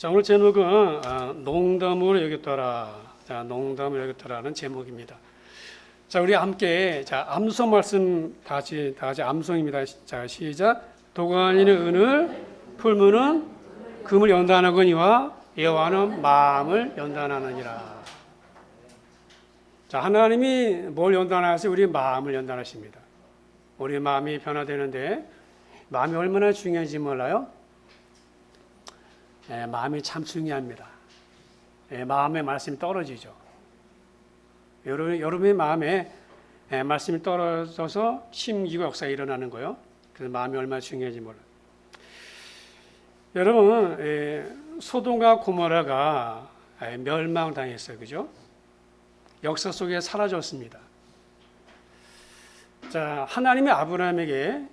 자, 오늘 제목은 농담으로 여겼더라. 자, 농담으로 여겼더라는 제목입니다. 자, 우리 함께 암송 말씀 다 같이 암송입니다. 자, 시작. 도가니는 은을, 풀무는 금을 연단하거니와 여호와는 마음을 연단하느니라. 자, 하나님이 뭘 연단하세요? 우리 마음을 연단하십니다. 우리 마음이 변화되는데 마음이 얼마나 중요한지 몰라요? 마음이 참 중요합니다. 마음의 말씀이 떨어지죠. 여러분의 마음에 말씀이 떨어져서 심기가 역사가 일어나는 거예요. 그래서 마음이 얼마나 중요한지 몰라요. 여러분, 소돔과 고모라가 멸망당했어요. 그죠? 역사 속에 사라졌습니다. 자, 하나님이 아브라함이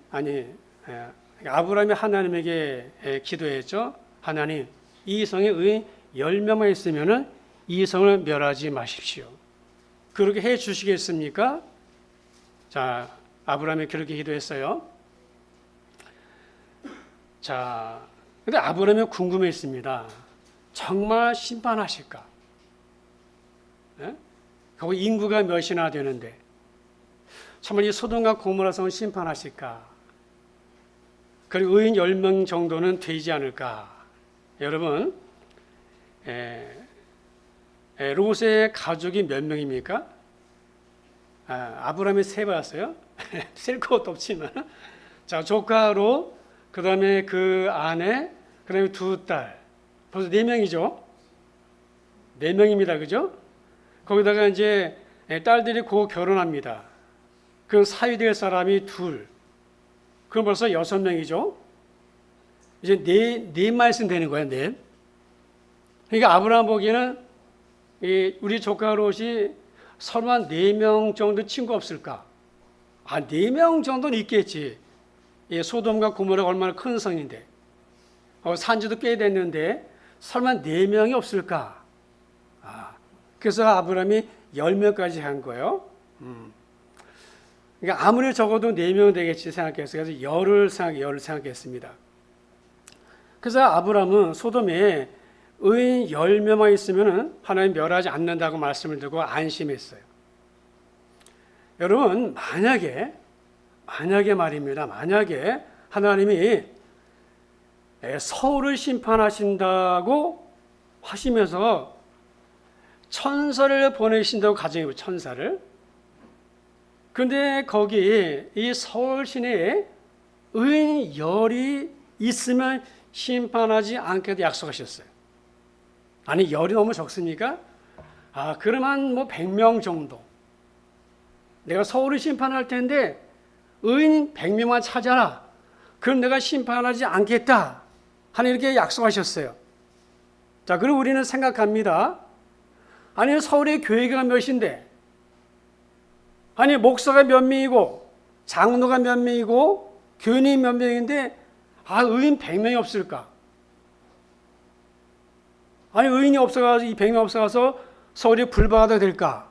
하나님에게 기도했죠. 하나님, 이 성에 의인 10명만 있으면은 이 성을 멸하지 마십시오. 그렇게 해 주시겠습니까? 자, 아브라함이 그렇게 기도했어요. 자, 근데 아브라함이 궁금했습니다. 정말 심판하실까? 거기 인구가 몇이나 되는데 정말 이 소돔과 고모라 성을 심판하실까? 그리고 의인 10명 정도는 되지 않을까? 여러분, 롯의 가족이 몇 명입니까? 아브라함이 세봤어요. 셀 것도 없지만. 자, 조카 롯, 그 다음에 그 아내, 그 다음에 두 딸. 벌써 4명이죠? 4명입니다. 그죠? 거기다가 이제 딸들이 곧 결혼합니다. 그 사위 될 사람이 둘. 그럼 벌써 6명이죠? 이제 넷만 있으면 되는 거예요, 넷. 그러니까 아브라함 보기에는 우리 조카 롯이 설마 4명 정도 친구 없을까? 4명 정도는 있겠지. 소돔과 고모라가 얼마나 큰 성인데. 산지도 꽤 됐는데 설마 4명이 없을까? 그래서 아브라함이 10명까지 한 거예요. 그러니까 아무리 적어도 4명 되겠지 생각했어요. 그래서 열을 생각했습니다. 그래서 아브라함은 소돔에 의인 10명만 있으면 하나님 멸하지 않는다고 말씀을 듣고 안심했어요. 여러분, 만약에 말입니다. 만약에 하나님이 서울을 심판하신다고 하시면서 천사를 보내신다고 가정해보세요. 천사를. 근데 거기 이 서울 시내에 의인 10이 있으면 심판하지 않게도 약속하셨어요. 아니, 10이 너무 적습니까? 그러면 뭐 100명 정도. 내가 서울을 심판할 텐데 의인 100명만 찾아라. 그럼 내가 심판하지 않겠다. 하나님 이렇게 약속하셨어요. 자, 그럼 우리는 생각합니다. 아니, 서울의 교회가 몇인데? 아니, 목사가 몇 명이고 장로가 몇 명이고 교인이 몇 명인데 의인 100명이 없을까? 아니, 의인이 없어가서 이 100명 없어가서 서울이 불바다 될까?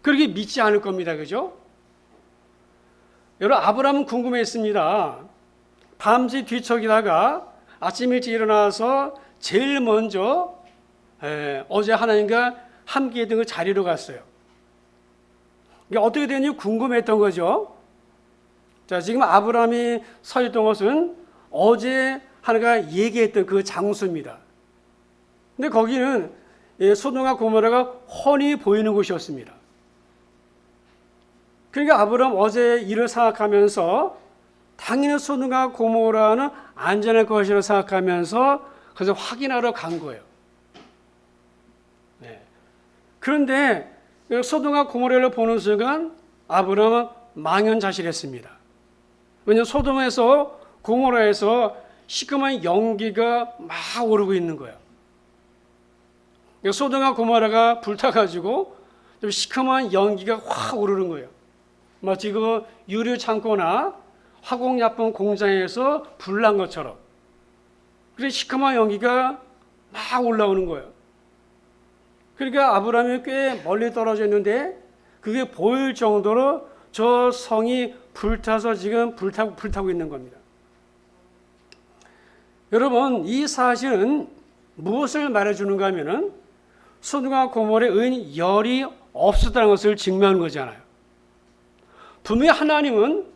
그렇게 믿지 않을 겁니다. 그죠? 여러분, 아브라함은 궁금했습니다. 밤새 뒤척이다가 아침 일찍 일어나서 제일 먼저 어제 하나님과 함께 있던 그 자리로 갔어요. 이게 어떻게 되는지 궁금했던 거죠. 자, 지금 아브라함이 서 있던 곳은 어제 하나님과 얘기했던 그 장소입니다. 근데 거기는 소돔과 고모라가 훤히 보이는 곳이었습니다. 그러니까 아브라함 어제 일을 생각하면서 당연히 소돔과 고모라는 안전할 것이라고 생각하면서 그래서 확인하러 간 거예요. 그런데 소돔과 고모라를 보는 순간 아브라함은 망연자실했습니다. 왜냐하면 소돔에서 고모라에서 시커먼 연기가 막 오르고 있는 거예요. 소돔과 고모라가 불타가지고 좀 시커먼 연기가 확 오르는 거예요. 마치 그 유리 창고나 화공약품 공장에서 불난 것처럼. 그래서 시커먼 연기가 막 올라오는 거예요. 그러니까 아브라함이 꽤 멀리 떨어져 있는데 그게 보일 정도로 저 성이 불타서 지금 불타고 있는 겁니다. 여러분, 이 사실은 무엇을 말해주는가 하면은 소돔과 고모라의 의인 열이 없었다는 것을 증명하는 거잖아요. 분명히 하나님은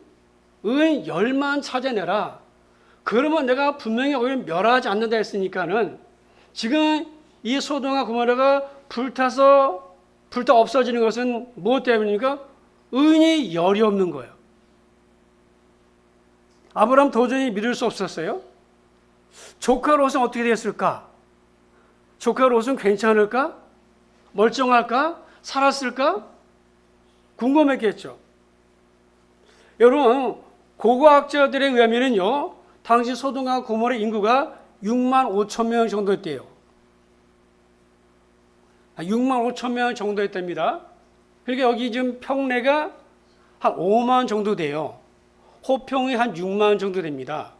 의인 열만 찾아내라. 그러면 내가 분명히 오히려 멸하지 않는다 했으니까는 지금 이 소돔과 고모라가 불타 없어지는 것은 무엇 때문입니까? 의인이 열이 없는 거예요. 아브라함 도저히 믿을 수 없었어요. 조카 롯은 어떻게 됐을까? 조카 롯은 괜찮을까? 멀쩡할까? 살았을까? 궁금했겠죠. 여러분, 고고학자들에 의하면요, 당시 소돔과 고모라 인구가 6만 5천 명 정도였대요. 6만 5천 명 정도였답니다. 그러니까 여기 지금 평내가 한 5만 정도 돼요. 호평이 한 6만 정도 됩니다.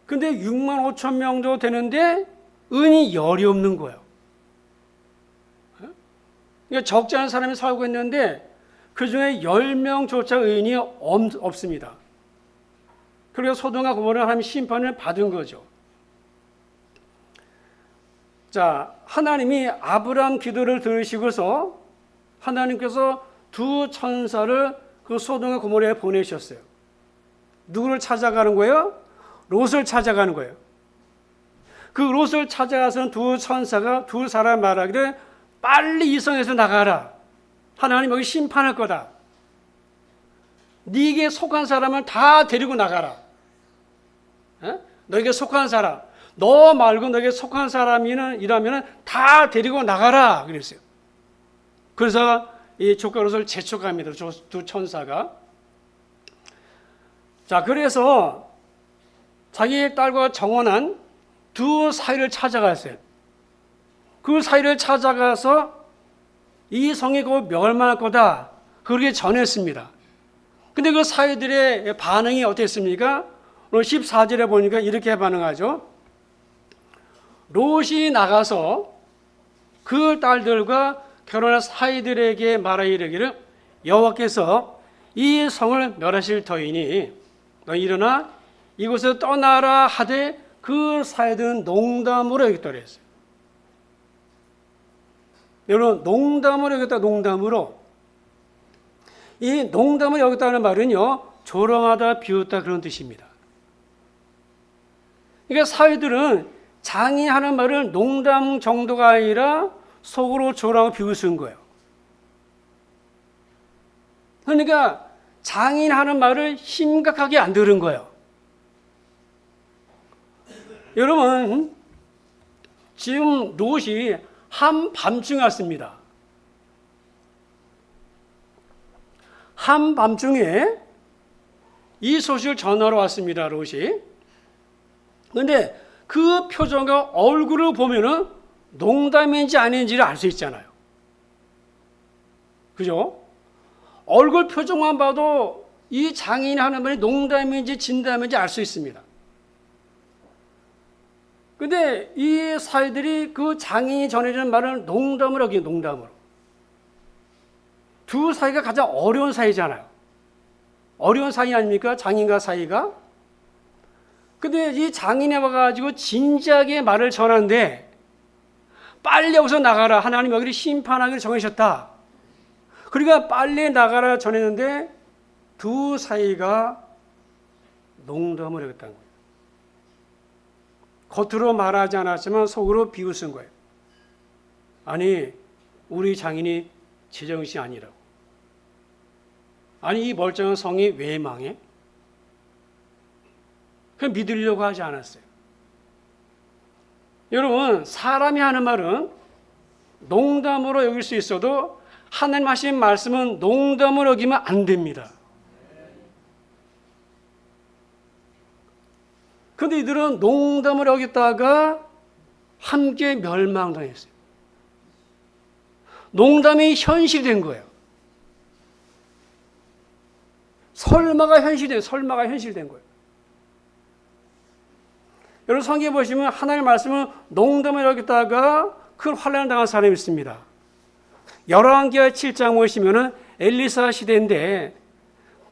근데 6만 5천 명 정도 되는데 의인이 열이 없는 거예요. 그러니까 적지 않은 사람이 살고 있는데 그 중에 10명조차 의인이 없습니다. 그리고 소돔과 고모라는 하나님의 심판을 받은 거죠. 자, 하나님이 아브라함 기도를 들으시고서 하나님께서 두 천사를 그 소돔과 고모라에 보내셨어요. 누구를 찾아가는 거예요? 롯을 찾아가는 거예요. 그 롯을 찾아가서는 두 천사가 두 사람 말하기를 빨리 이 성에서 나가라. 하나님 여기 심판할 거다. 네게 속한 사람을 다 데리고 나가라. 너에게 속한 사람, 너 말고 너에게 속한 사람이라면 다 데리고 나가라 그랬어요. 그래서 이 조카 롯을 재촉합니다. 두 천사가. 자, 그래서 자기의 딸과 정혼한 두 사이를 찾아갔어요. 그 사이를 찾아가서 이 성이 곧 멸망할 거다 그렇게 전했습니다. 근데 그 사이들의 반응이 어땠습니까? 오늘 14절에 보니까 이렇게 반응하죠. 롯이 나가서 그 딸들과 결혼한 사이들에게 말하 이르기를 여호와께서 이 성을 멸하실 터이니 너 일어나 이곳에서 떠나라 하되 그 사이들은 농담으로 여겼다고 했어요. 여러분, 농담으로 여겼다, 농담으로. 이 농담을 여겼다는 말은요, 조롱하다, 비웃다 그런 뜻입니다. 그러니까 사회들은 장이 하는 말을 농담 정도가 아니라 속으로 조롱하고 비웃은 거예요. 그러니까 장인 하는 말을 심각하게 안 들은 거예요. 여러분, 지금 롯이 한밤중에 왔습니다. 한밤중에 이 소식을 전하러 왔습니다, 롯이. 그런데 그 표정과 얼굴을 보면은 농담인지 아닌지를 알 수 있잖아요. 그죠? 얼굴 표정만 봐도 이 장인이 하는 말이 농담인지 진담인지 알 수 있습니다. 근데 이 사이들이 그 장인이 전해주는 말을 농담으로 하기에 농담으로. 두 사이가 가장 어려운 사이잖아요. 어려운 사이 아닙니까? 장인과 사이가. 근데 이 장인이 와가지고 진지하게 말을 전하는데 빨리 여기서 나가라. 하나님 여기를 심판하기를 정하셨다. 그러니까 빨리 나가라 전했는데 두 사이가 농담을 했다는 거예요. 겉으로 말하지 않았지만 속으로 비웃은 거예요. 아니, 우리 장인이 제정신이 아니라고. 아니, 이 멀쩡한 성이 왜 망해? 그냥 믿으려고 하지 않았어요. 여러분, 사람이 하는 말은 농담으로 여길 수 있어도 하나님 하신 말씀은 농담으로 여기면 안 됩니다. 그런데 이들은 농담을 여겼다가 함께 멸망당했어요. 농담이 현실이 된 거예요. 설마가 현실된 거예요. 여러분 성경에 보시면 하나님의 말씀은 농담을 여겼다가 큰 환난을 당한 사람이 있습니다. 열왕기하 7장 보시면은 엘리사 시대인데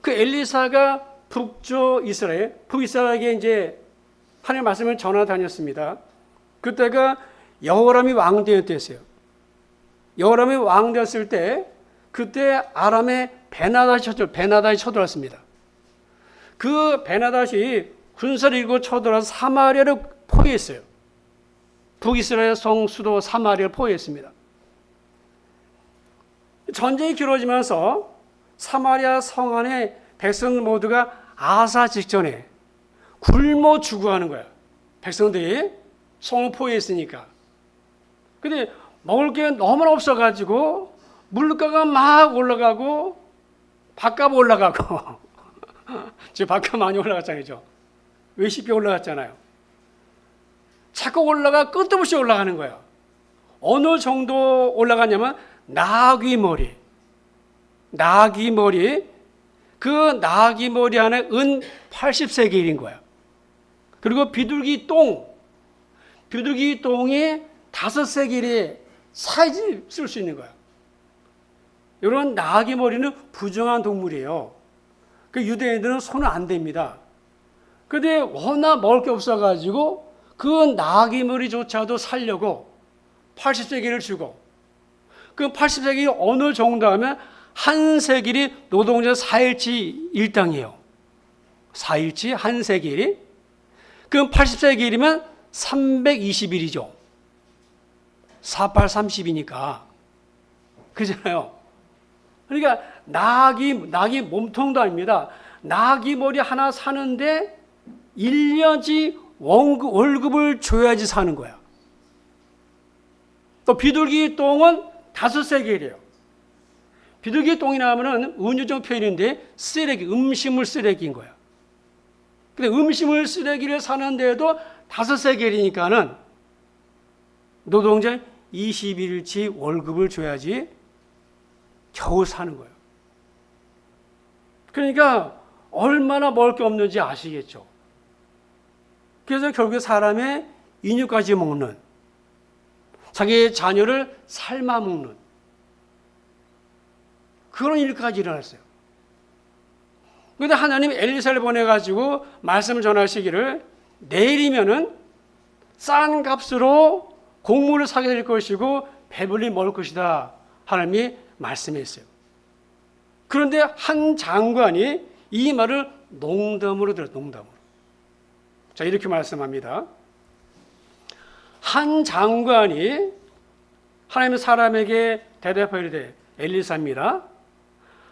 그 엘리사가 북이스라엘에게 이제 하나님의 말씀을 전하 다녔습니다. 그때가 여호람이 왕 되었어요. 여호람이 왕 되었을 때 그때 아람의 베나다시 쳐들어왔습니다. 그 베나다시 군사를 이끌고 쳐들어와서 사마리아를 포위했어요. 북이스라엘 성수도 사마리아를 포위했습니다. 전쟁이 길어지면서 사마리아 성 안에 백성 모두가 아사 직전에 굶어 죽어가는 거야. 백성들이 성을 포위했으니까. 근데 먹을 게 너무나 없어가지고 물가가 막 올라가고 밥값 올라가고 지금 밥값 많이 올라갔잖아요. 외식비 올라갔잖아요. 자꾸 올라가 끝도 없이 올라가는 거예요. 어느 정도 올라가냐면 나귀 머리. 그 나귀 머리 안에 은 80세겔인 거야. 그리고 비둘기 똥이 5세겔에 사이즈 쓸 수 있는 거야. 이런 나귀 머리는 부정한 동물이에요. 그 유대인들은 손은 안 댑니다. 근데 워낙 먹을 게 없어가지고 그 나귀 머리조차도 살려고 80세겔을 주고, 그 80세겔이 어느 정도 하면 한 세겔이 노동자 4일치 일당이에요. 4일치 한 세겔이. 그럼 80세겔이면 320일이죠. 4830이니까. 그잖아요. 그러니까 나귀 몸통도 아닙니다. 나귀 머리 하나 사는데 1년치 월급을 줘야지 사는 거야. 또 비둘기 똥은 5세겔이에요. 비둘기 똥이 나오면 은유적 표현인데 쓰레기, 음식물 쓰레기인 거야. 근데 음식물 쓰레기를 사는데도 5세겔이니까는 노동자 20일치 월급을 줘야지 겨우 사는 거예요. 그러니까 얼마나 먹을 게 없는지 아시겠죠. 그래서 결국에 사람의 인육까지 먹는, 자기의 자녀를 삶아 먹는 그런 일까지 일어났어요. 그런데 하나님이 엘리사를 보내가지고 말씀을 전하시기를 내일이면은 싼 값으로 곡물을 사게 될 것이고 배불리 먹을 것이다. 하나님이 말씀했어요. 그런데 한 장관이 이 말을 농담으로 들었어요. 농담으로. 자, 이렇게 말씀합니다. 한 장관이 하나님의 사람에게 대답하여 이르되, 엘리사입니다.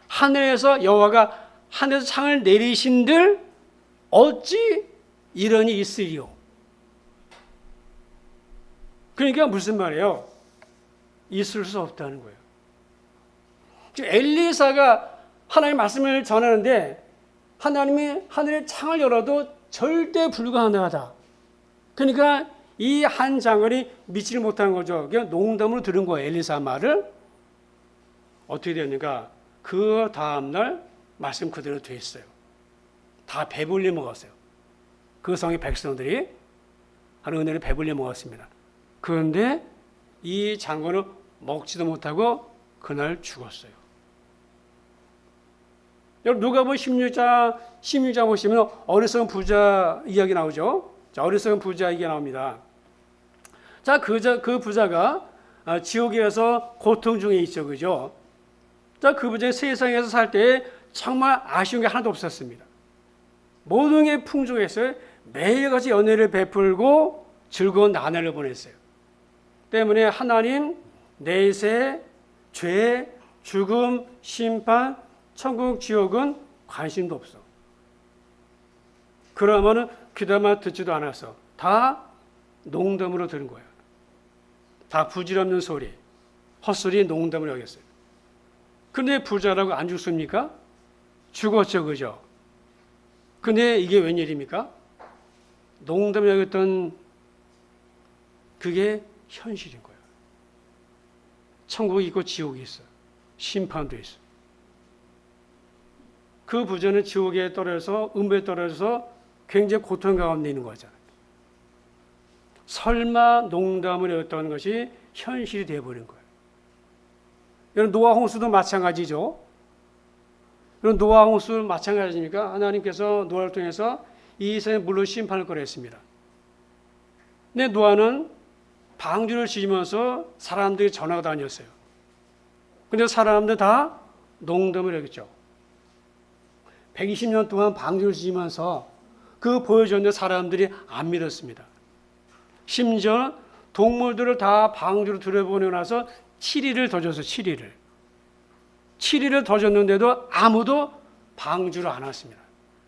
하늘에서 여호와가 하늘에서 창을 내리신들 어찌 이런 일이 있으리요? 그러니까 무슨 말이에요? 있을 수 없다는 거예요. 지금 엘리사가 하나님의 말씀을 전하는데 하나님이 하늘의 창을 열어도 절대 불가능하다. 그러니까 이 한 장관이 믿지를 못하는 거죠. 그냥 농담으로 들은 거예요. 엘리사 말을. 어떻게 되었는가? 그 다음날 말씀 그대로 됐어요. 다 배불리 먹었어요. 그 성의 백성들이 하는 은혜를 배불리 먹었습니다. 그런데 이 장관은 먹지도 못하고 그날 죽었어요. 여러분 누가복음 16장 보시면 어리석은 부자 이야기 나오죠. 자, 어리석은 부자 이야기 나옵니다. 자, 그 부자가 지옥에서 고통 중에 있죠, 그죠? 자, 그 부자가 세상에서 살 때 정말 아쉬운 게 하나도 없었습니다. 모든 게 풍족했어요. 매일같이 연애를 베풀고 즐거운 나날을 보냈어요. 때문에 하나님, 내세, 죄, 죽음, 심판, 천국, 지옥은 관심도 없어. 그러면은 귀담아 듣지도 않았어. 다 농담으로 들은 거야. 다 부질없는 소리, 헛소리, 농담을 여겼어요. 근데 부자라고 안 죽습니까? 죽었죠, 그죠? 근데 이게 웬일입니까? 농담을 여겼던 그게 현실인 거예요. 천국이 있고 지옥이 있어. 심판도 있어. 그 부자는 지옥에 떨어져서 음부에 떨어져서 굉장히 고통 가운데 있는 거잖아요. 설마 농담을 했던 것이 현실이 되어버린 거예요. 여러분 노아 홍수도 마찬가지죠. 여러분 노아 홍수 마찬가지니까 하나님께서 노아를 통해서 이 세상에 물로 심판을 거랬습니다. 근데 노아는 방주를 지으면서 사람들이 전화가 다녔어요. 근데 사람들 다 농담을 했겠죠. 120년 동안 방주를 지으면서 그 보여줬는데 사람들이 안 믿었습니다. 심지어 동물들을 다 방주로 들여보내고 나서 7일을 더 줬어요. 7일을. 7일을 더 줬는데도 아무도 방주를 안 왔습니다.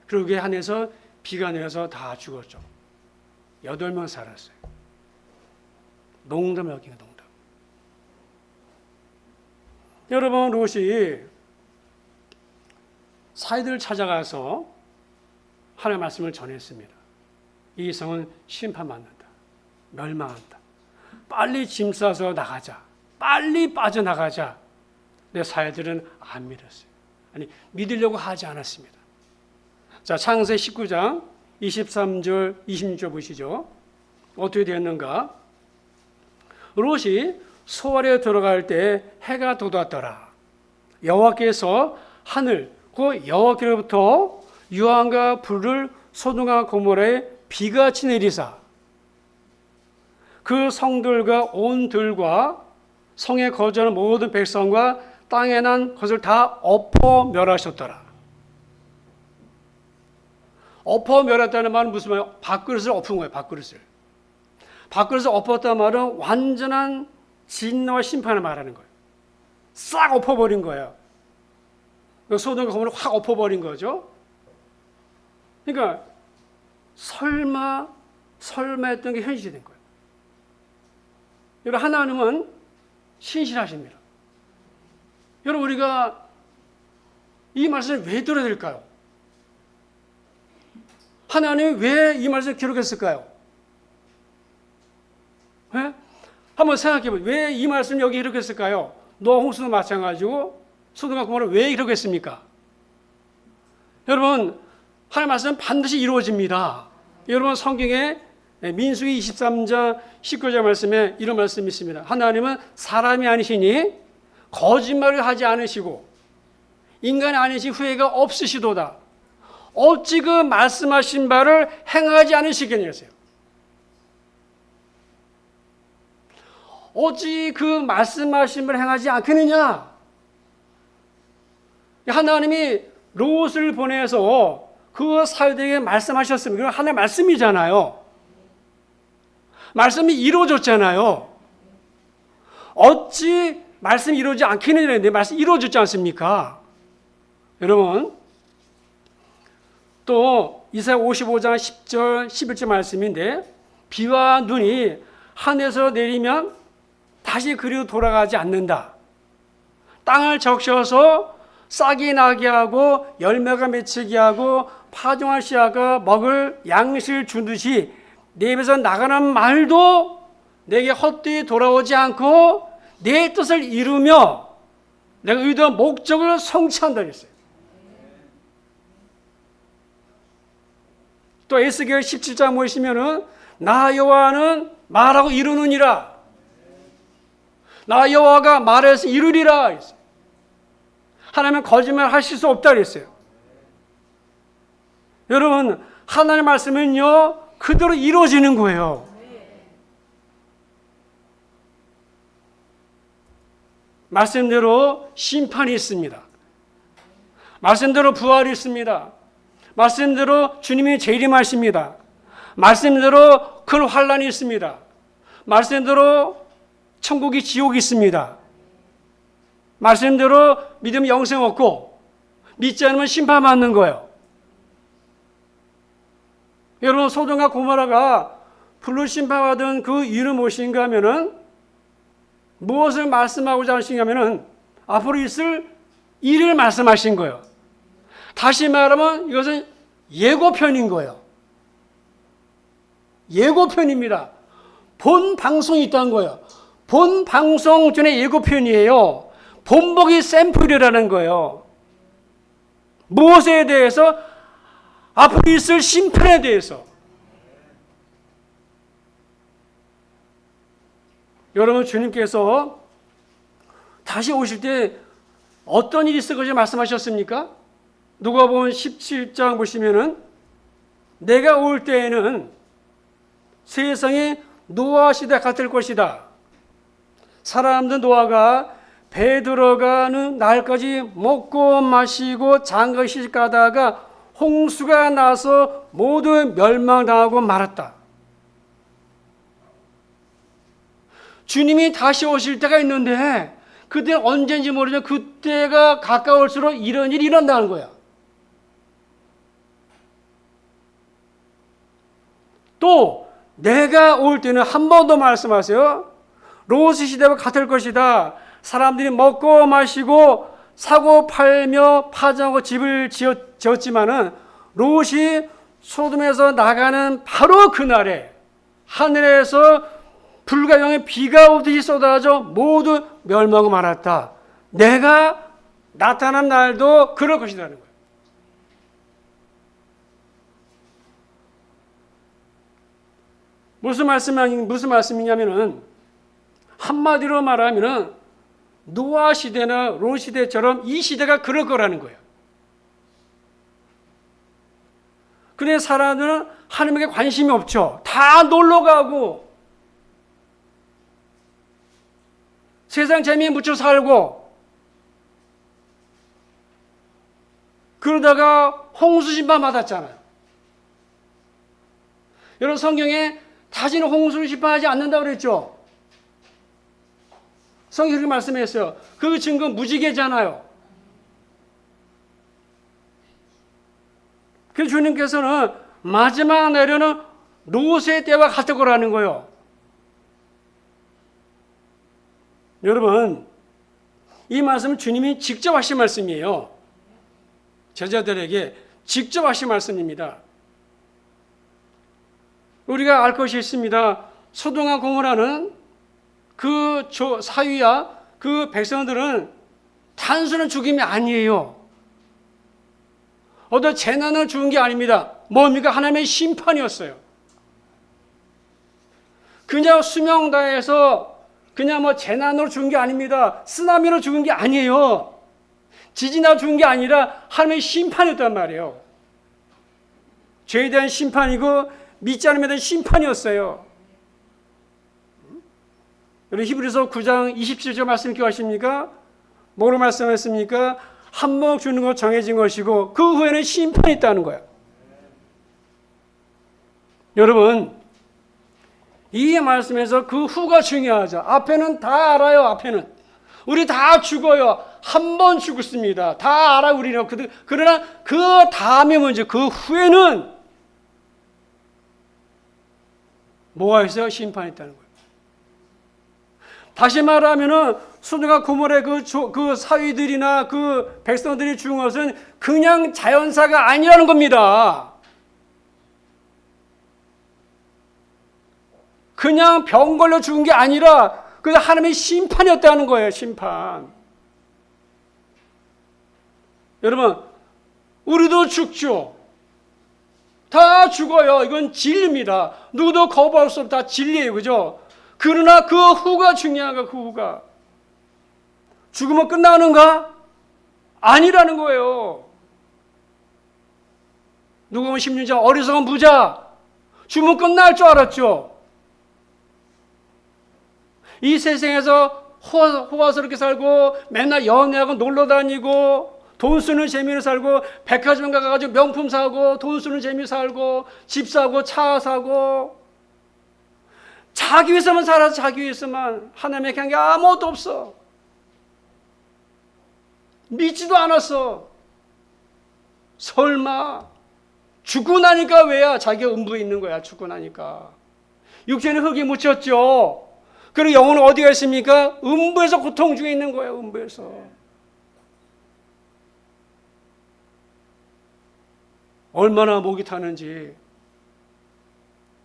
그러기에 한해서 비가 내려서 다 죽었죠. 8명 살았어요. 농담을 여기가 농담. 여러분, 롯이 사이들을 찾아가서 하나님의 말씀을 전했습니다. 이 성은 심판받는다. 멸망한다. 빨리 짐 싸서 나가자. 빨리 빠져나가자. 내 사이들은 안 믿었어요. 아니, 믿으려고 하지 않았습니다. 자, 창세 19장 23절, 26절 보시죠. 어떻게 되었는가? 롯이 소알에 들어갈 때 해가 돋았더라. 여호와께서 하늘, 그 여호와께로부터 유황과 불을 소돔과 고모라에 비같이 내리사 그 성들과 온 들과 성에 거주하는 모든 백성과 땅에 난 것을 다 엎어 멸하셨더라. 엎어 멸했다는 말은 무슨 말이에요? 밥그릇을 엎은 거예요. 밥그릇을. 밥그릇을 엎었다는 말은 완전한 진노와 심판을 말하는 거예요. 싹 엎어버린 거예요. 소돔과 고모라를 확 엎어버린 거죠. 그러니까 설마 했던 게 현실이 된 거예요. 여러분, 하나님은 신실하십니다. 여러분, 우리가 이 말씀을 왜 들어야 될까요? 하나님이 왜 이 말씀을 기록했을까요? 네? 한번 생각해 보세요. 왜 이 말씀을 여기 기록했을까요? 노아 홍수도 마찬가지고 소돔과 고모라를 왜 기록했습니까? 여러분, 하나님의 말씀은 반드시 이루어집니다. 여러분, 성경에 민수기 23장 19절 말씀에 이런 말씀이 있습니다. 하나님은 사람이 아니시니 거짓말을 하지 않으시고 인간이 아니시 후회가 없으시도다. 어찌 그 말씀하신 바를 행하지 않으시겠냐고요. 어찌 그 말씀하신 바를 행하지 않겠느냐. 하나님이 롯을 보내서 그 사회들에게 말씀하셨습니다. 그건 하나님의 말씀이잖아요. 말씀이 이루어졌잖아요. 어찌 말씀이 이루어지지 않겠느냐 했는데 말씀이 이루어졌지 않습니까? 여러분, 또 이사야 55장 10절 11절 말씀인데 비와 눈이 하늘에서 내리면 다시 그리로 돌아가지 않는다. 땅을 적셔서 싹이 나게 하고 열매가 맺히게 하고 파종할 씨앗가 먹을 양식을 주듯이 내 입에서 나가는 말도 내게 헛되이 돌아오지 않고 내 뜻을 이루며 내가 의도한 목적을 성취한다 그랬어요. 또 에스겔 17장 보시면은 나 여호와는 말하고 이루느니라. 나 여호와가 말해서 이루리라 그랬어요. 하나님은 거짓말 하실 수 없다 그랬어요. 여러분, 하나님의 말씀은요 그대로 이루어지는 거예요. 말씀대로 심판이 있습니다. 말씀대로 부활이 있습니다. 말씀대로 주님이 재림하십니다. 말씀대로 큰 환란이 있습니다. 말씀대로 천국이 지옥이 있습니다. 말씀대로 믿으면 영생 없고 믿지 않으면 심판받는 거예요. 여러분, 소돔과 고모라가 불로 심판받은 그 이유는 무엇인가 하면은 무엇을 말씀하고자 하신가 하면은 앞으로 있을 일을 말씀하신 거예요. 다시 말하면 이것은 예고편인 거예요. 예고편입니다. 본 방송이 있다는 거예요. 본 방송 전에 예고편이에요. 본보기 샘플이라는 거예요. 무엇에 대해서? 앞으로 있을 심판에 대해서. 여러분, 주님께서 다시 오실 때 어떤 일이 있을 것을 말씀하셨습니까? 누가복음 17장 보시면은 내가 올 때에는 세상에 노아 시대 같을 것이다. 사람들 노아가 배 들어가는 날까지 먹고 마시고 장가 시집가다가 홍수가 나서 모두 멸망당하고 말았다. 주님이 다시 오실 때가 있는데 그때는 언제인지 모르지만 그때가 가까울수록 이런 일이 일어난다는 거야. 또 내가 올 때는 한 번 더 말씀하세요. 롯의 시대와 같을 것이다. 사람들이 먹고 마시고 사고 팔며 파종하고 집을 지었지만은 롯이 소돔에서 나가는 바로 그날에 하늘에서 불과 영의 비가 오듯이 쏟아져 모두 멸망하고 말았다. 내가 나타난 날도 그럴 것이라는 거예요. 무슨 말씀이냐면은 한마디로 말하면은 노아 시대나 롯 시대처럼 이 시대가 그럴 거라는 거예요. 근데 사람들은 하나님에게 관심이 없죠. 다 놀러 가고 세상 재미에 묻혀 살고 그러다가 홍수 심판 받았잖아요. 여러분 성경에 다시는 홍수를 심판하지 않는다고 그랬죠. 성경이 그렇게 말씀했어요. 그 증거 무지개잖아요. 그래서 주님께서는 마지막 날에는 롯의 때와 같을 거라는 거예요. 여러분, 이 말씀은 주님이 직접 하신 말씀이에요. 제자들에게 직접 하신 말씀입니다. 우리가 알 것이 있습니다. 소돔과 고모라는 그 사위와 그 백성들은 단순한 죽임이 아니에요. 어떤 재난을 죽은 게 아닙니다. 뭡니까? 하나님의 심판이었어요. 그냥 수명 다해서 그냥 뭐 재난으로 죽은 게 아닙니다. 쓰나미로 죽은 게 아니에요. 지진으로 죽은 게 아니라 하나님의 심판이었단 말이에요. 죄에 대한 심판이고 믿지 않음에 대한 심판이었어요. 여러분 히브리서 9장 27절 말씀 기억하십니까? 뭐로 말씀했습니까? 한 번 주는 것 정해진 것이고 그 후에는 심판이 있다는 거예요. 여러분 이 말씀에서 그 후가 중요하죠. 앞에는 다 알아요. 앞에는 우리 다 죽어요. 한 번 죽었습니다. 다 알아 우리는. 그러나 그 다음에 먼저 그 후에는 뭐가 있어요? 심판이 있다는 거예요. 다시 말하면은 소돔과 고모라의 그 사위들이나 그 백성들이 죽은 것은 그냥 자연사가 아니라는 겁니다. 그냥 병 걸려 죽은 게 아니라 그 하나님의 심판이었다는 거예요. 심판. 여러분 우리도 죽죠. 다 죽어요. 이건 진리입니다. 누구도 거부할 수 없다. 진리예요. 그죠? 그러나 그 후가 중요한 거야. 그 후가. 죽으면 끝나는가? 아니라는 거예요. 누구 보면 심리자 어리석은 부자. 죽으면 끝날 줄 알았죠. 이 세상에서 호화스럽게 살고 맨날 연애하고 놀러 다니고 돈 쓰는 재미로 살고 백화점 가가지고 명품 사고 돈 쓰는 재미 살고 집 사고 차 사고 자기 위해서만 살아서 자기 위해서만 하나님의 한 게 아무것도 없어. 믿지도 않았어. 설마 죽고 나니까 왜야? 자기가 음부에 있는 거야. 죽고 나니까. 육체는 흙에 묻혔죠. 그리고 영혼은 어디가 있습니까? 음부에서 고통 중에 있는 거예요. 음부에서. 얼마나 목이 타는지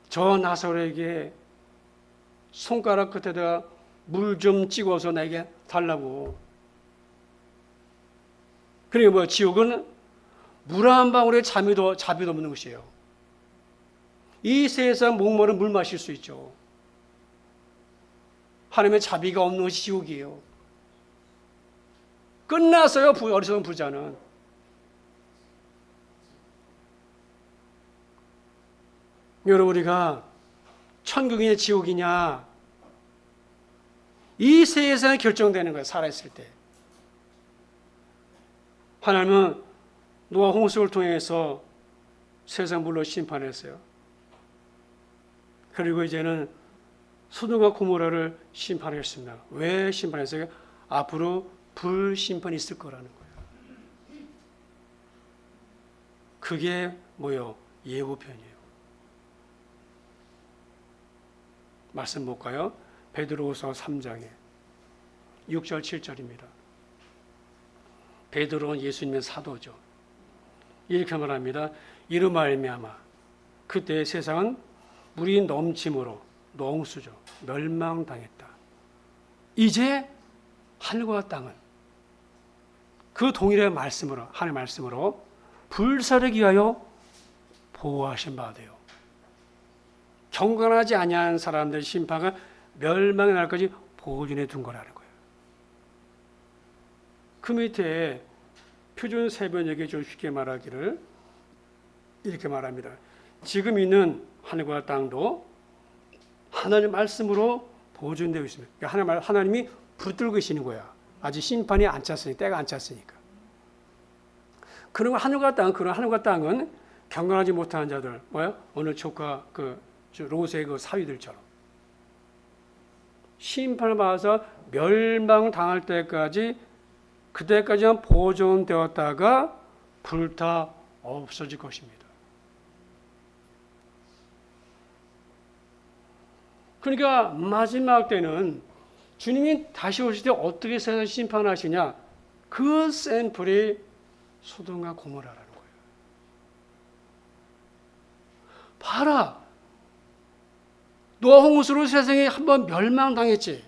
저 나사로에게 손가락 끝에다가 물 좀 찍어서 나에게 달라고. 그러니까 뭐 지옥은 물 한 방울에 자비도 없는 것이에요. 이 세상 목마른 물 마실 수 있죠. 하나님의 자비가 없는 것이 지옥이에요. 끝났어요. 어리석은 부자는. 여러분 우리가 천국이냐 지옥이냐 이 세상에 결정되는 거예요. 살아있을 때. 하나님은 노아 홍수를 통해서 세상 물로 심판했어요. 그리고 이제는 소돔과 고모라를 심판했습니다. 왜 심판했어요? 앞으로 불심판이 있을 거라는 거예요. 그게 뭐요? 예고편이에요. 말씀 볼까요? 베드로후서 3장에 6절 7절입니다. 베드로는 예수님의 사도죠. 이렇게 말합니다. 이로 말미암아 그때 세상은 물이 넘침으로 농수죠. 멸망당했다. 이제 하늘과 땅은 그 동일한 말씀으로 하나님의 말씀으로 불사르기 위하여 보호하신 바 되요. 경건하지 아니한 사람들 심판가 멸망의 날까지 보존해 둔 거라는 거예요. 그 밑에 표준 세번역에 좀 쉽게 말하기를 이렇게 말합니다. 지금 있는 하늘과 땅도 하나님 말씀으로 보존되어 있습니다. 그러니까 하나님이 붙들고 계시는 거야. 아직 심판이 안 찼으니까, 때가 안 찼으니까. 그런 하늘과 땅은 경건하지 못한 자들, 뭐야? 오늘 조카 롯의 그 사위들처럼 심판을 받아서 멸망당할 때까지 그때까지만 보존되었다가 불타 없어질 것입니다. 그러니까 마지막 때는 주님이 다시 오실 때 어떻게 세상 심판하시냐? 그 샘플이 소돔과 고모라라는 거예요. 봐라. 노아 홍수로 세상이 한번 멸망당했지.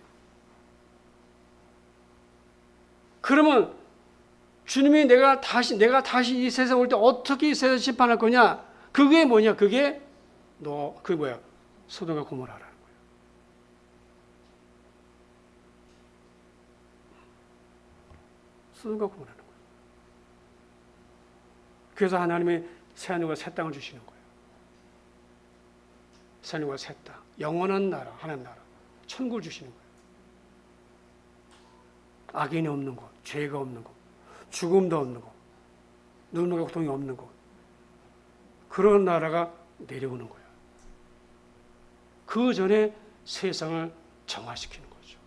그러면 주님이 내가 다시 이 세상 올 때 어떻게 이 세상 심판할 거냐? 그게 뭐냐? 그게 소돔과 고모라라는 거예요. 소돔과 고모라는 거예요. 그래서 하나님이 새하늘과 새 땅을 주시는 거예요. 새하늘과 새 땅, 영원한 나라, 하나님 나라, 천국을 주시는 거예요. 악인이 없는 곳, 죄가 없는 곳, 죽음도 없는 곳, 눈물과 고통이 없는 곳, 그런 나라가 내려오는 거예요. 그 전에 세상을 정화시키는 거죠.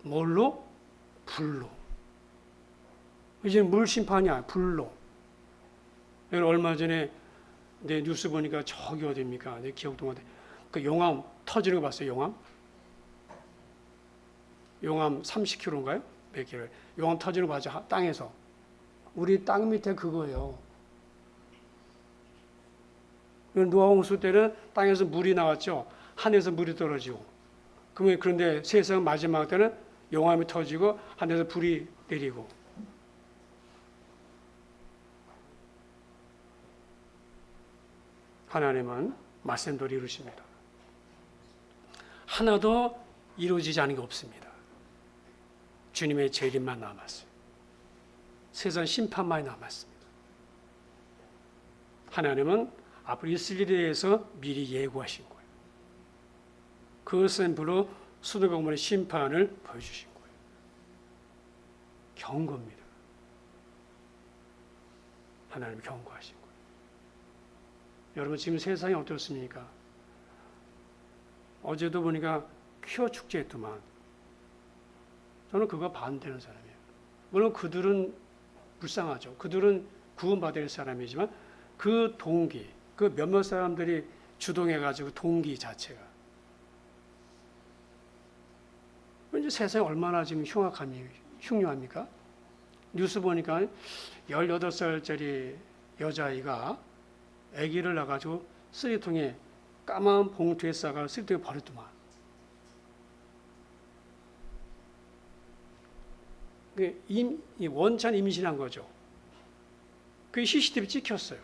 뭘로? 불로. 이제는 물 심판이야, 불로. 얼마 전에 내 뉴스 보니까 저기 어디입니까? 내 기억도 못해. 그 용암 터지는 거 봤어요, 용암? 용암 30km인가요? 몇 킬로? 용암 터지는 거 봤죠, 땅에서. 우리 땅 밑에 그거예요. 노아 홍수 때는 땅에서 물이 나왔죠. 하늘에서 물이 떨어지고. 그런데 세상 마지막 때는 용암이 터지고 하늘에서 불이 내리고. 하나님은 말씀대로 이루십니다. 하나도 이루어지지 않은 게 없습니다. 주님의 재림만 남았어요. 세상 심판만이 남았습니다. 하나님은 앞으로 있을 일에 대해서 미리 예고하신 거예요. 그 샘플로 소돔과 고모라의 심판을 보여주신 거예요. 경고입니다. 하나님이 경고하신 거예요. 여러분 지금 세상이 어떻습니까? 어제도 보니까 퀴어 축제했더만. 저는 그거 반대하는 사람이에요. 물론 그들은 불쌍하죠. 그들은 구원받을 사람이지만 그 동기, 그 몇몇 사람들이 주동해가지고 동기 자체가 이제 세상이 얼마나 지금 흉흉합니까? 뉴스 보니까 18살짜리 여자아이가 아기를 낳아가지고 쓰레기통에 까만 봉투에 싸가 쓰레기통에 버렸더만. 원천 임신한 거죠. 그게 CCTV 찍혔어요.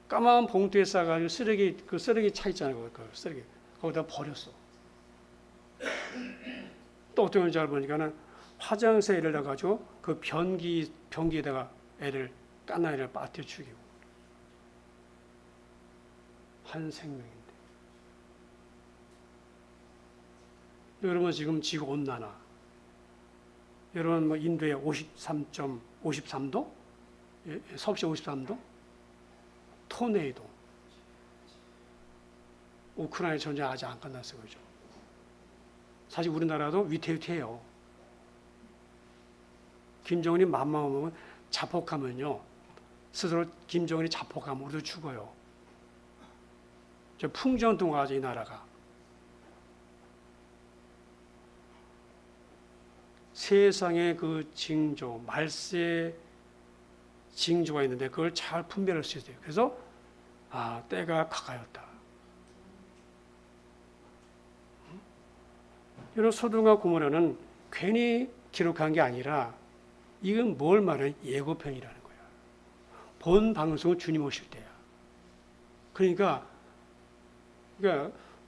까만 봉투에 싸가지고 쓰레기 차 있잖아요. 그 쓰레기 거기다 버렸어. 또 어떤 건지 알아보니까는 화장실에 애를 넣어가지고 그 변기에다가 깐난 애를 빠뜨려 죽이고. 한 생명인데. 여러분 지금 지구 온난화. 여러분 뭐 인도에 53도, 섭씨 53도, 토네이도. 우크라이나 전쟁 아직 안 끝났어요, 그죠? 사실 우리나라도 위태위태해요. 김정은이 맘먹으면 자폭하면요, 스스로 김정은이 자폭하면 우리도 죽어요. 저 풍전등화죠, 이 나라가. 세상에 그 징조, 말세 징조가 있는데 그걸 잘 분별할 수 있어요. 그래서 때가 가까웠다. 이런 소돔과 고모라는 괜히 기록한 게 아니라 이건 뭘 말하는 예고편이라는 거야. 본 방송은 주님 오실 때야. 그러니까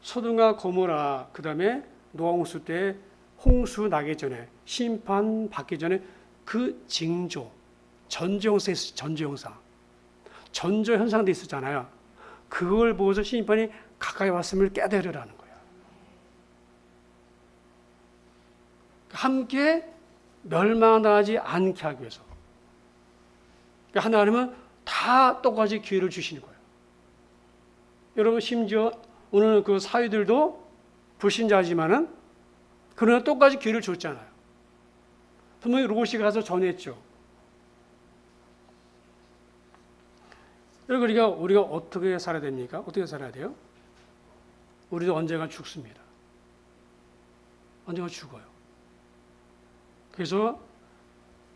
소돔과 고모라, 그 다음에 노아 홍수 때 홍수 나기 전에, 심판 받기 전에 그 징조, 전조현상, 전조현상도 있었잖아요. 그걸 보고서 심판이 가까이 왔음을 깨달으라는 거야. 함께 멸망하지 않게 하기 위해서. 하나님은 다 똑같이 기회를 주시는 거예요. 여러분, 심지어 오늘 그 사위들도 불신자지만은 그러나 똑같이 기회를 줬잖아요. 분명히 롯이 가서 전했죠. 여러분, 우리가 어떻게 살아야 됩니까? 어떻게 살아야 돼요? 우리도 언젠가 죽습니다. 언젠가 죽어요. 그래서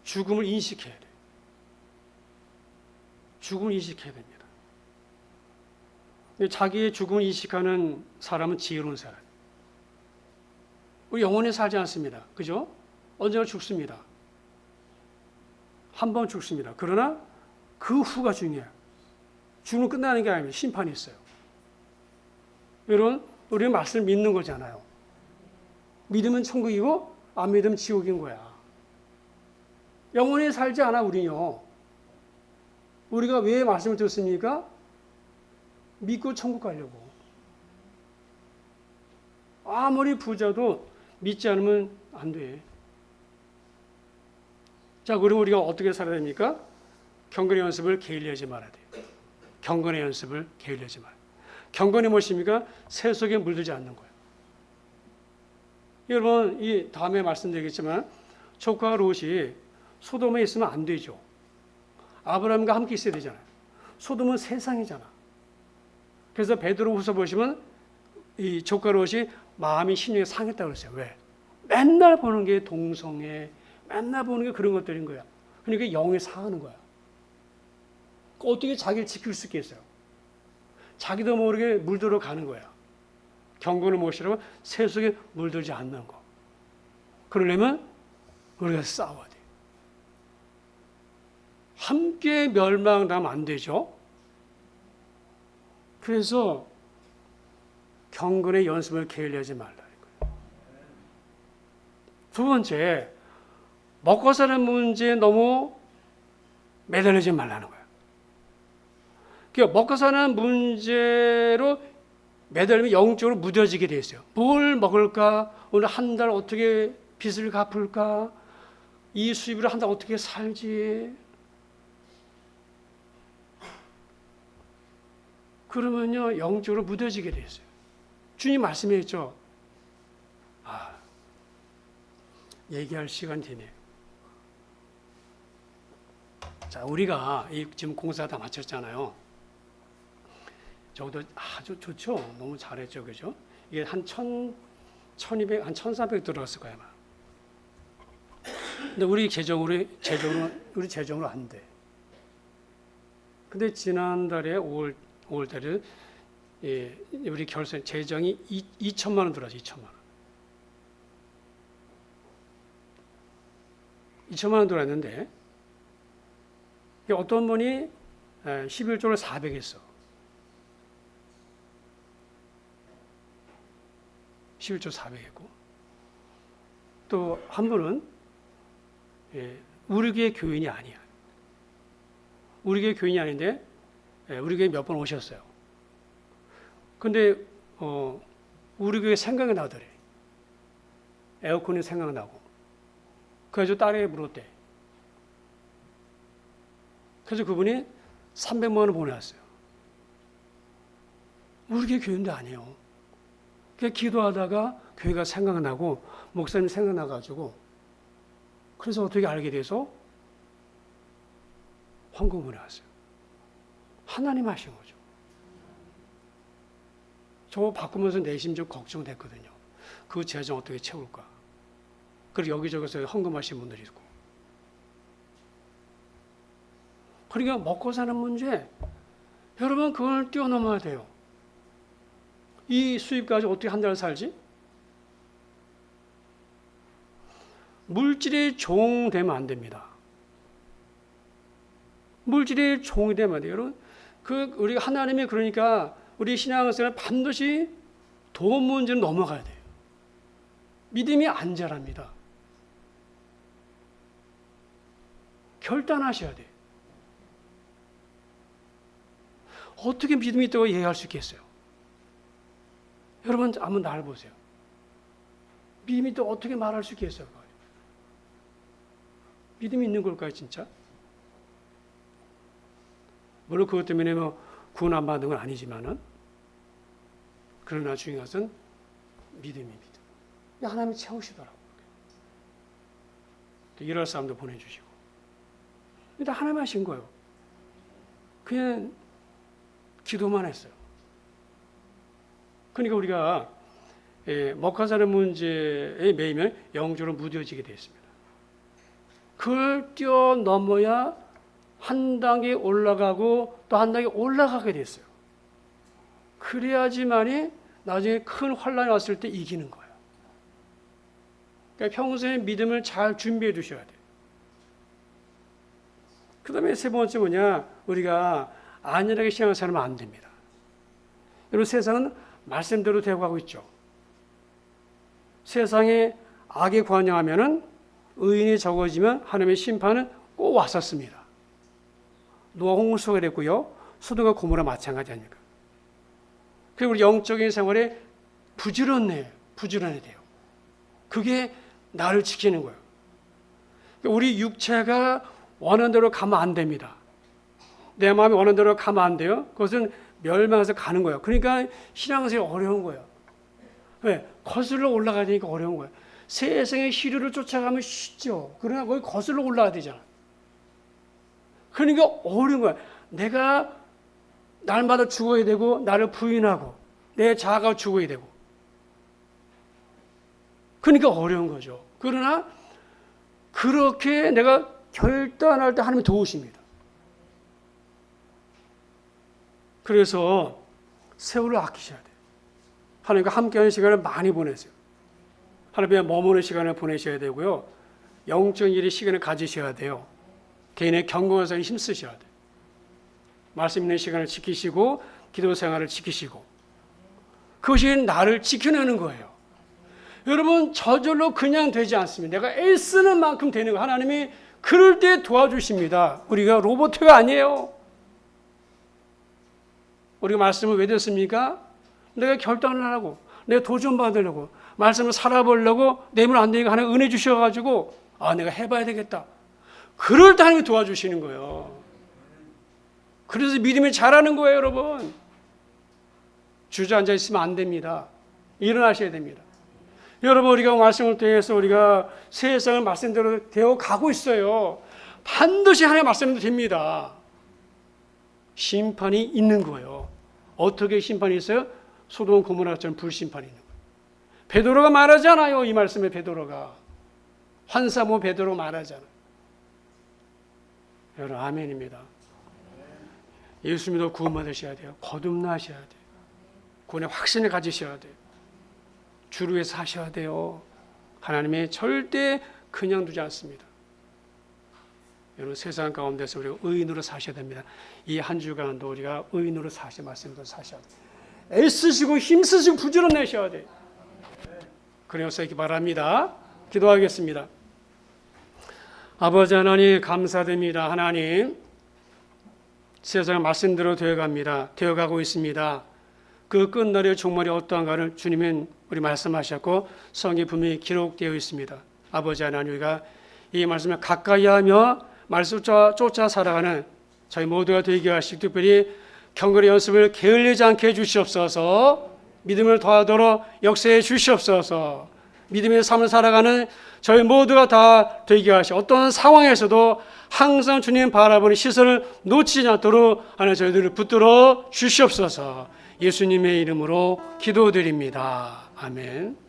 죽음을 인식해야 돼요. 죽음을 인식해야 됩니다. 자기의 죽음을 인식하는 사람은 지혜로운 사람. 우리 영원히 살지 않습니다. 그죠? 언젠가 죽습니다. 한 번 죽습니다. 그러나 그 후가 중요해요. 죽으면 끝나는 게 아닙니다. 심판이 있어요. 여러분, 우리는 말씀을 믿는 거잖아요. 믿으면 천국이고 안 믿으면 지옥인 거야. 영원히 살지 않아, 우리는요. 우리가 왜 말씀을 듣습니까? 믿고 천국 가려고. 아무리 부자도 믿지 않으면 안 돼. 자, 그럼 우리가 어떻게 살아야 됩니까? 경건의 연습을 게을리하지 말아야 돼요. 경건의 연습을 게을리하지 말아야 돼요. 경건이 무엇입니까? 새 속에 물들지 않는 거예요. 여러분, 이 다음에 말씀드리겠지만 조카 롯이 소돔에 있으면 안 되죠. 아브라함과 함께 있어야 되잖아요. 소돔은 세상이잖아. 그래서 베드로후서 보시면 이 조카 롯이 마음이 심령이 상했다고 그랬어요. 왜? 맨날 보는 게 동성애, 맨날 보는 게 그런 것들인 거야. 그러니까 영이 상하는 거야. 어떻게 자기를 지킬 수 있겠어요? 자기도 모르게 물들어 가는 거야. 경건을 무엇이라고? 새 속에 물들지 않는 거. 그러려면 우리가 싸워야 돼. 함께 멸망하면 안 되죠. 그래서 경건의 연습을 게을리하지 말라는 거예요. 두 번째, 먹고 사는 문제에 너무 매달리지 말라는 거예요. 그러니까 먹고 사는 문제로 매달리면 영적으로 무뎌지게 돼 있어요. 뭘 먹을까? 오늘 한 달 어떻게 빚을 갚을까? 이 수입으로 한 달 어떻게 살지? 그러면요, 영적으로 무뎌지게 돼 있어요. 주님 말씀했죠. 얘기할 시간 되네요. 자, 우리가 지금 공사 다 마쳤잖아요. 저도 아주 좋죠. 너무 잘했죠. 그죠? 이게 한 1200, 한 1300 들어갔을 거야, 아마. 근데 우리 재정으로 안 돼. 근데 지난달에 5월달에 우리 결선 재정이 2천만 원 들어왔어요. 2천만 원. 2천만 원 들어왔는데 어떤 분이 11조를 400 했어. 11조 400 했고 또 한 분은 우리 교회 교인이 아니야. 우리 교회 교인이 아닌데 우리 교회 몇 번 오셨어요. 근데 우리 교회 생각이 나더래. 에어컨이 생각나고. 그래서 딸에게 물었대. 그래서 그분이 300만 원을 보내왔어요. 우리 교회 교인도 아니에요. 그냥 기도하다가 교회가 생각나고 목사님 생각나가지고 그래서 어떻게 알게 돼서 헌금 보내왔어요. 하나님 하신 거죠. 저 바꾸면서 내심 좀 걱정됐거든요. 그 재정 어떻게 채울까. 그리고 여기저기서 헌금하신 분들이 있고. 그러니까 먹고 사는 문제, 여러분 그걸 뛰어넘어야 돼요. 이 수입 가지고 어떻게 한 달 살지? 물질의 종 되면 안 됩니다. 물질의 종이 되면 안 돼요. 여러분, 우리가 하나님이 그러니까 우리 신앙생활은 반드시 돈 문제는 넘어가야 돼요. 믿음이 안 자랍니다. 결단하셔야 돼요. 어떻게 믿음이 있다고 얘기할 수 있겠어요? 여러분 한번 날 보세요. 믿음이 또 어떻게 말할 수 있겠어요? 믿음이 있는 걸까요, 진짜? 물론 그것 때문에 구원 안 받는 건 아니지만은, 그러나 중요한 것은 믿음입니다. 하나님이 채우시더라고요. 또 일할 사람도 보내주시고. 다 하나님 하신 거예요. 그냥 기도만 했어요. 그러니까 우리가 먹고 사는 문제에 매이면 영적으로 무뎌지게 되어 있습니다. 그걸 뛰어넘어야 한 단계 올라가고 또 한 단계 올라가게 됐어요. 그래야지만이 나중에 큰 환란이 왔을 때 이기는 거예요. 그러니까 평소에 믿음을 잘 준비해 두셔야 돼요. 그 다음에 세 번째 뭐냐, 우리가 안일하게 신앙을 살면 안 됩니다. 여러분 세상은 말씀대로 되어가고 있죠. 세상에 악에 관여하면은 의인이 적어지면 하나님의 심판은 꼭 왔었습니다. 노아 홍수가 됐고요. 소돔과 고모라 마찬가지 아닙니까? 그리고 우리 영적인 생활에 부지런해야 돼요. 그게 나를 지키는 거예요. 우리 육체가 원하는 대로 가면 안 됩니다. 내 마음이 원하는 대로 가면 안 돼요. 그것은 멸망해서 가는 거예요. 그러니까 신앙생활이 어려운 거예요. 왜? 거슬러 올라가야 되니까 어려운 거예요. 세상의 시류를 쫓아가면 쉽죠. 그러나 거기 거슬러 올라가야 되잖아. 그러니까 어려운 거야. 내가 날마다 죽어야 되고 나를 부인하고 내 자아가 죽어야 되고. 그러니까 어려운 거죠. 그러나 그렇게 내가 결단할 때 하나님이 도우십니다. 그래서 세월을 아끼셔야 돼요. 하나님과 함께하는 시간을 많이 보내세요. 하나님과 머무는 시간을 보내셔야 되고요. 영적인 일에 시간을 가지셔야 돼요. 개인의 경건한 삶에 힘쓰셔야 돼요. 말씀 있는 시간을 지키시고 기도 생활을 지키시고 그것이 나를 지켜내는 거예요. 여러분 저절로 그냥 되지 않습니다. 내가 애쓰는 만큼 되는 거 하나님이 그럴 때 도와주십니다. 우리가 로봇가 아니에요. 우리가 말씀을 왜 듣습니까? 내가 결단을 하라고, 내가 도전 받으려고, 말씀을 살아보려고 내면 안 되니까 하나님 은혜 주셔가지고 내가 해봐야 되겠다. 그럴 때 하나님이 도와주시는 거예요. 그래서 믿음이 자라는 거예요, 여러분. 주저앉아 있으면 안 됩니다. 일어나셔야 됩니다. 여러분 우리가 말씀을 통해서 우리가 세상을 말씀대로 되어 가고 있어요. 반드시 하나님의 말씀대로 됩니다. 심판이 있는 거예요. 어떻게 심판이 있어요? 소돔 고모라처럼 불심판이 있는 거예요. 베드로가 말하잖아요. 이 말씀에 베드로가 환사모 베드로 말하잖아요. 여러분 아멘입니다. 예수 믿어 구원받으셔야 돼요. 거듭나셔야 돼요. 구원의 확신을 가지셔야 돼요. 주를 위해서 사셔야 돼요. 하나님이 절대 그냥 두지 않습니다. 여러분 세상 가운데서 우리가 의인으로 사셔야 됩니다. 이 한 주간도 우리가 의인으로 말씀대로 사셔야 돼요. 애쓰시고 힘쓰시고 부지런내셔야 돼요. 그래서 이렇게 바랍니다. 기도하겠습니다. 아버지 하나님 감사드립니다. 하나님 세상 말씀대로 되어가고 있습니다. 그 끝날의 종말이 어떠한가를 주님은 우리 말씀하셨고 성경에 분명히 기록되어 있습니다. 아버지 하나님, 우리가 이 말씀을 가까이 하며 말씀 쫓아 살아가는 저희 모두가 되게 하시고 특별히 경건의 연습을 게을리지 않게 해주시옵소서. 믿음을 더하도록 역사해 주시옵소서. 믿음의 삶을 살아가는 저희 모두가 다 되게 하시고 어떤 상황에서도 항상 주님 바라보는 시선을 놓치지 않도록 하나님 저희들을 붙들어 주시옵소서. 예수님의 이름으로 기도드립니다. 아멘.